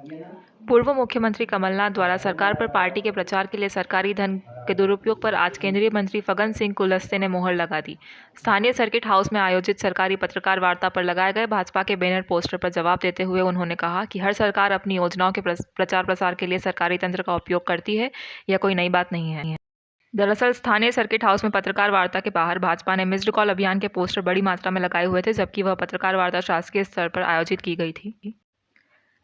पूर्व मुख्यमंत्री कमलनाथ द्वारा सरकार पर पार्टी के प्रचार के लिए सरकारी धन के दुरुपयोग पर आज केंद्रीय मंत्री फग्गन सिंह कुलस्ते ने मुहर लगा दी। स्थानीय सर्किट हाउस में आयोजित सरकारी पत्रकार वार्ता पर लगाए गए भाजपा के बैनर पोस्टर पर जवाब देते हुए उन्होंने कहा कि हर सरकार अपनी योजनाओं के प्रचार प्रसार के लिए सरकारी तंत्र का उपयोग करती है, यह कोई नई बात नहीं है। दरअसल स्थानीय सर्किट हाउस में पत्रकार वार्ता के बाहर भाजपा ने मिस्ड कॉल अभियान के पोस्टर बड़ी मात्रा में लगाए हुए थे, जबकि वह पत्रकार वार्ता शासकीय स्तर पर आयोजित की गई थी।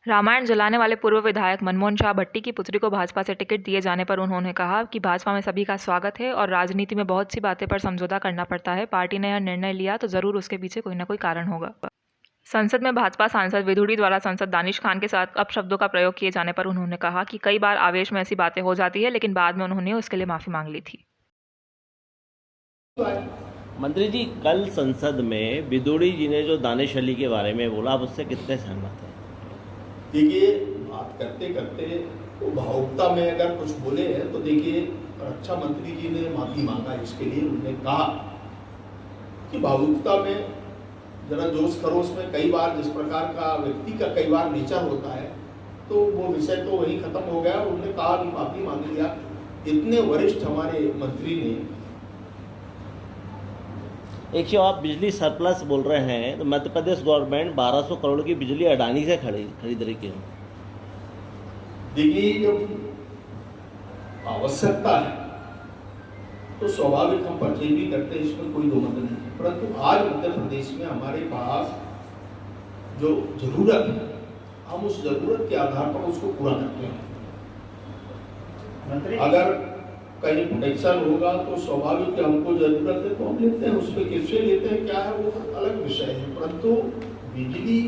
रामायण जलाने वाले पूर्व विधायक मनमोहन शाह भट्टी की पुत्री को भाजपा से टिकट दिए जाने पर उन्होंने कहा कि भाजपा में सभी का स्वागत है और राजनीति में बहुत सी बातें पर समझौता करना पड़ता है। पार्टी ने यह निर्णय लिया तो जरूर उसके पीछे कोई ना कोई कारण होगा। संसद में भाजपा सांसद विधुड़ी द्वारा सांसद दानिश खान के साथ अपशब्दों का प्रयोग किए जाने पर उन्होंने कहा कि कई बार आवेश में ऐसी बातें हो जाती है, लेकिन बाद में उन्होंने उसके लिए माफी मांग ली थी। मंत्री जी, कल संसद में विधुड़ी जी ने जो दानिश अली के बारे में बोला, आप उससे कितने सहमत हैं? देखिए, बात करते करते वो भावुकता में अगर कुछ बोले हैं तो देखिए, रक्षा मंत्री जी ने माफी मांगा इसके लिए। उन्होंने कहा कि भावुकता में जरा जोश खरोश में कई बार जिस प्रकार का व्यक्ति का कई बार नेचर होता है, तो वो विषय तो वहीं खत्म हो गया। उन्होंने कहा कि माफी मांग लिया। इतने वरिष्ठ हमारे मंत्री ने एक जो आप बिजली सरप्लस बोल रहे हैं, तो मध्य प्रदेश गवर्नमेंट 1200 करोड़ की बिजली अडानी से खरीद रही है। देखिए, जब आवश्यकता है तो स्वाभाविक हम परचेज भी करते हैं, इसमें कोई दो मत नहीं है। परंतु आज मध्य प्रदेश में हमारे पास जो जरूरत है, हम उस जरूरत के आधार पर उसको पूरा करते हैं। अगर कहीं प्रोटेक्शन होगा तो स्वाभाविक हमको जरूरत है तो हम लेते हैं, उस पर कैसे लेते हैं क्या है वो अलग विषय है। परंतु बिजली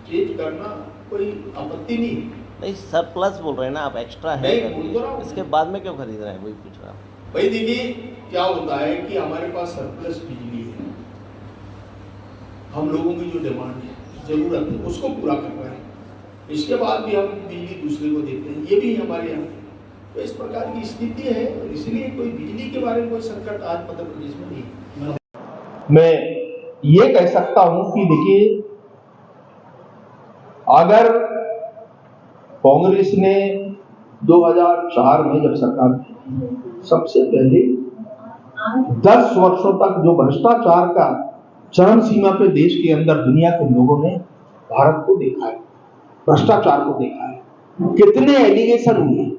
चेंज करना कोई आपत्ति नहीं है। नहीं, सरप्लस बोल रहे हैं ना आप, एक्स्ट्रा है, इसके बाद में क्यों खरीद रहे हैं, वही पूछ रहा हूँ। भाई देखिए, क्या होता है कि हमारे पास सरप्लस बिजली है, हम लोगों की जो डिमांड है, जरूरत है, उसको पूरा कर रहे हैं। इसके बाद भी हम बिजली दूसरे को देते हैं, ये भी हमारे यहाँ। तो इस प्रकार की स्थिति है, इसलिए कोई बिजली के बारे में कोई संकट आज मध्य प्रदेश में नहीं। मैं ये कह सकता हूं कि देखिए, अगर कांग्रेस ने 2004 में जब सरकार की, सबसे पहले 10 वर्षों तक जो भ्रष्टाचार का चरम सीमा पे देश के अंदर दुनिया के लोगों ने भारत को देखा है, भ्रष्टाचार को देखा है, कितने एलिगेशन हुए।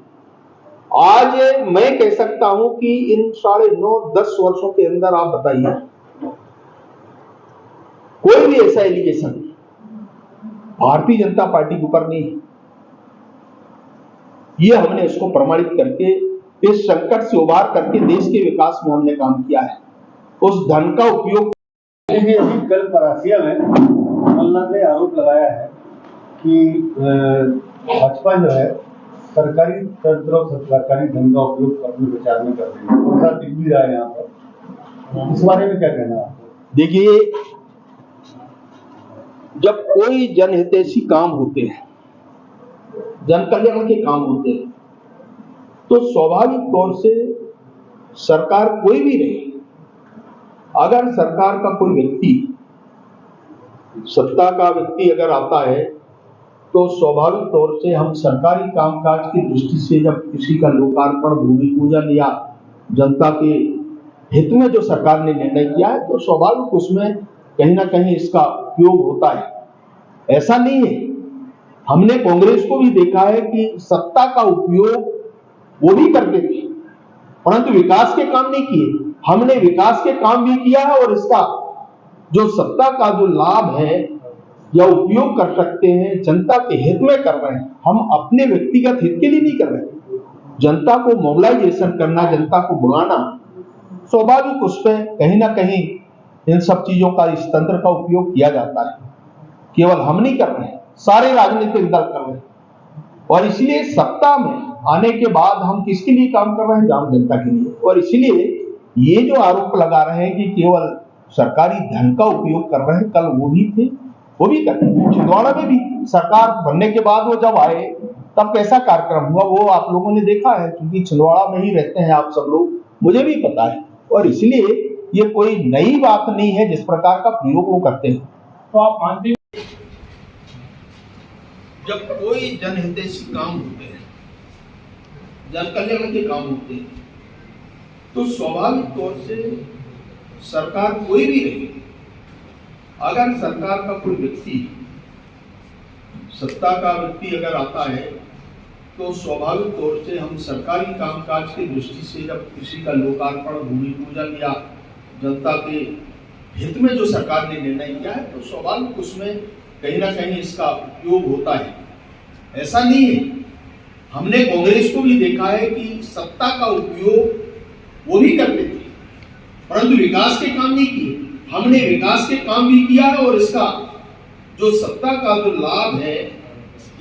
आज मैं कह सकता हूं कि इन 9.5-10 वर्षों के अंदर आप बताइए, कोई भी ऐसा एलिगेशन भारतीय जनता पार्टी के ऊपर नहीं है। ये हमने इसको प्रमाणित करके इस संकट से उबार करके देश के विकास में हमने काम किया है। उस धन का उपयोग कल परासिया में कमलनाथ ने आरोप लगाया है कि भाजपा जो है सरकारी तंत्र और सरकारी धन का उपयोग अपने प्रचार में कर रही है, और साथ दिख भी रहा है यहाँ पर। इस बारे में क्या कहना है आपको? देखिए, जब कोई जनहितैषी काम होते हैं, जन कल्याण के काम होते हैं, तो स्वाभाविक तौर से सरकार कोई भी रहे, अगर सरकार का कोई व्यक्ति, सत्ता का व्यक्ति अगर आता है, तो स्वाभाविक तौर से हम सरकारी कामकाज की दृष्टि से जब किसी का लोकार्पण, भूमि पूजन या जनता के हित में जो सरकार ने निर्णय किया है, तो स्वाभाविक उसमें कहीं ना कहीं इसका उपयोग होता है। ऐसा नहीं है, हमने कांग्रेस को भी देखा है कि सत्ता का उपयोग वो भी करते थे, परंतु विकास के काम नहीं किए। हमने विकास के काम भी किया है और इसका जो सत्ता का जो लाभ है या उपयोग कर सकते हैं, जनता के हित में कर रहे हैं। हम अपने व्यक्तिगत हित के लिए नहीं कर रहे। जनता को मोबिलाइजेशन करना, जनता को बुलाना, स्वाभाविक उस पर कहीं ना कहीं इन सब चीजों का, इस तंत्र का उपयोग किया जाता है। केवल हम नहीं कर रहे हैं, सारे राजनीतिक दल कर रहे हैं। और इसलिए सत्ता में आने के बाद हम किसके लिए काम कर रहे हैं? आम जनता के लिए। और इसलिए ये जो आरोप लगा रहे हैं कि केवल सरकारी धन का उपयोग कर रहे हैं, कल वो भी थे, वो भी करते थे। छिंदवाड़ा में भी सरकार बनने के बाद वो जब आए तब कैसा कार्यक्रम हुआ वो आप लोगों ने देखा है, क्योंकि छिंदवाड़ा में ही रहते हैं आप सब लोग, मुझे भी पता है। और इसलिए ये कोई नई बात नहीं है जिस प्रकार का प्रयोग वो करते हैं। तो आप मानते हैं जब कोई जनहितैषी काम होते हैं, जन कल्याण के काम होते हैं, तो स्वाभाविक तौर से सरकार कोई भी रहे, अगर सरकार का कोई व्यक्ति, सत्ता का व्यक्ति अगर आता है, तो स्वाभाविक तौर से हम सरकारी कामकाज की दृष्टि से जब किसी का लोकार्पण, भूमि पूजन या जनता के हित में जो सरकार ने निर्णय किया है, तो स्वाभाविक उसमें कहीं ना कहीं इसका उपयोग होता है। ऐसा नहीं है, हमने कांग्रेस को भी देखा है कि सत्ता का उपयोग वो भी करते थे, परंतु विकास के काम नहीं किए। हमने विकास के काम भी किया है और इसका जो सत्ता का जो लाभ है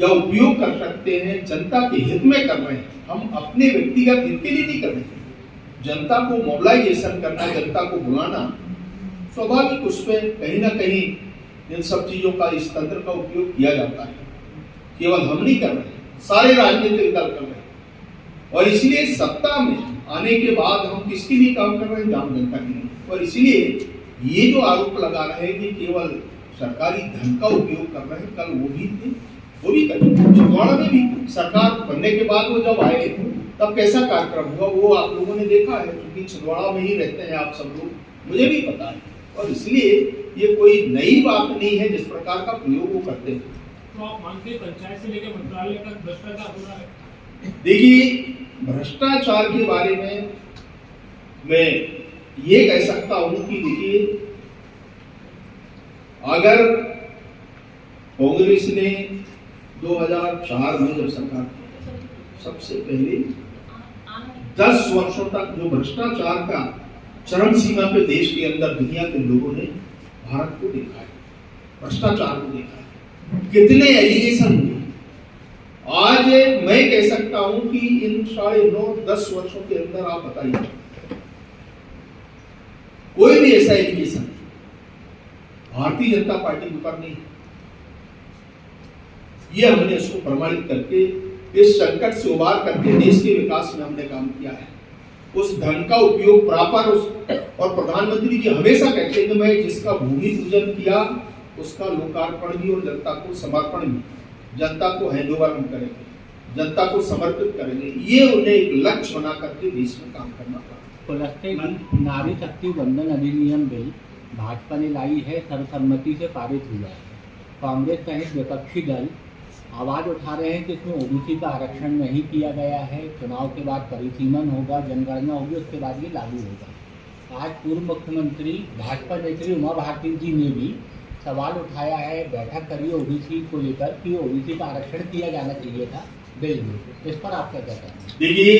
या उपयोग कर सकते हैं, जनता के हित में कर रहे हैं। हम अपने व्यक्तिगत हित के लिए नहीं कर रहे हैं। जनता को मोबिलाइजेशन करना, जनता को बुलाना, स्वाभाविक उसमें कहीं ना कहीं इन सब चीजों का, इस तंत्र का उपयोग किया जाता है। केवल हम नहीं कर रहे, सारे राजनीतिक दल कर रहे हैं। और इसलिए सत्ता में आने के बाद हम किसके लिए काम कर रहे हैं? आम जनता के लिए। और इसलिए ये जो आरोप लगा रहे हैं कि केवल सरकारी धन का उपयोग कर रहे हैं, कल वो भी थे, वो भी कर रहे हैं। छिंदवाड़ा में भी सरकार बनने के बाद वो जब आए तब कैसा कार्यक्रम हुआ वो आप लोगों ने देखा है, क्योंकि छिंदवाड़ा में ही रहते हैं आप सब लोग, मुझे भी पता है। और इसलिए ये कोई नई बात नहीं है जिस प्रकार का प्रयोग वो करते हैं। तो आप मानते हैं पंचायत से लेकर मंत्रालय तक भ्रष्टाचार हो रहा है? देखिए, भ्रष्टाचार के बारे में मैं ये कह सकता हूं कि देखिए, अगर कांग्रेस ने 2004 में जब सरकार की, सबसे पहले 10 वर्षों तक जो भ्रष्टाचार का चरम सीमा पे देश के अंदर दुनिया के लोगों ने भारत को देखा है, भ्रष्टाचार को देखा है, कितने एलिगेशन हुए। आज मैं कह सकता हूं कि इन 9.5-10 वर्षों के अंदर आप बताइए कोई भी ऐसा एलिगेशन भारतीय जनता पार्टी के ऊपर नहीं। ये हमने इसको प्रमाणित करके इस संकट से उबार करके देश के विकास में हमने काम किया है। उस धन का उपयोग प्रॉपर और प्रधानमंत्री जी हमेशा कहते हैं कि मैं जिसका भूमि पूजन किया उसका लोकार्पण भी और जनता को समर्पण भी, जनता को हैंडओवर हम करेंगे, जनता को समर्पित करेंगे। ये उन्हें एक लक्ष्य बना करके देश में काम करना पड़ा। कुलस्ते जी, नारी शक्ति वंदन अधिनियम बिल भाजपा ने लाई है, सर्वसम्मति से पारित हुआ है। कांग्रेस सहित विपक्षी दल आवाज उठा रहे हैं कि इसमें ओबीसी का आरक्षण नहीं किया गया है, चुनाव के बाद परिसीमन होगा, जनगणना होगी, उसके बाद ये लागू होगा। आज पूर्व मुख्यमंत्री भाजपा नेत्री उमा भारती जी ने भी सवाल उठाया है, बैठक करी ओबीसी को लेकर कि ओबीसी का आरक्षण किया जाना चाहिए था बिल में। इस पर आप क्या कहते हैं? देखिए,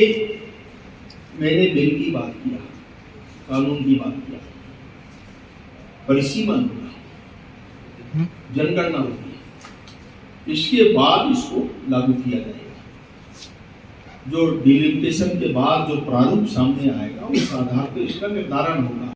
मैंने बिल की बात किया, कानून की बात किया, परिसीमन होगा, जनगणना होगी, इसके बाद इसको लागू किया जाएगा। जो डिलिमिटेशन के बाद जो प्रारूप सामने आएगा उस आधार पर इसका निर्धारण होगा।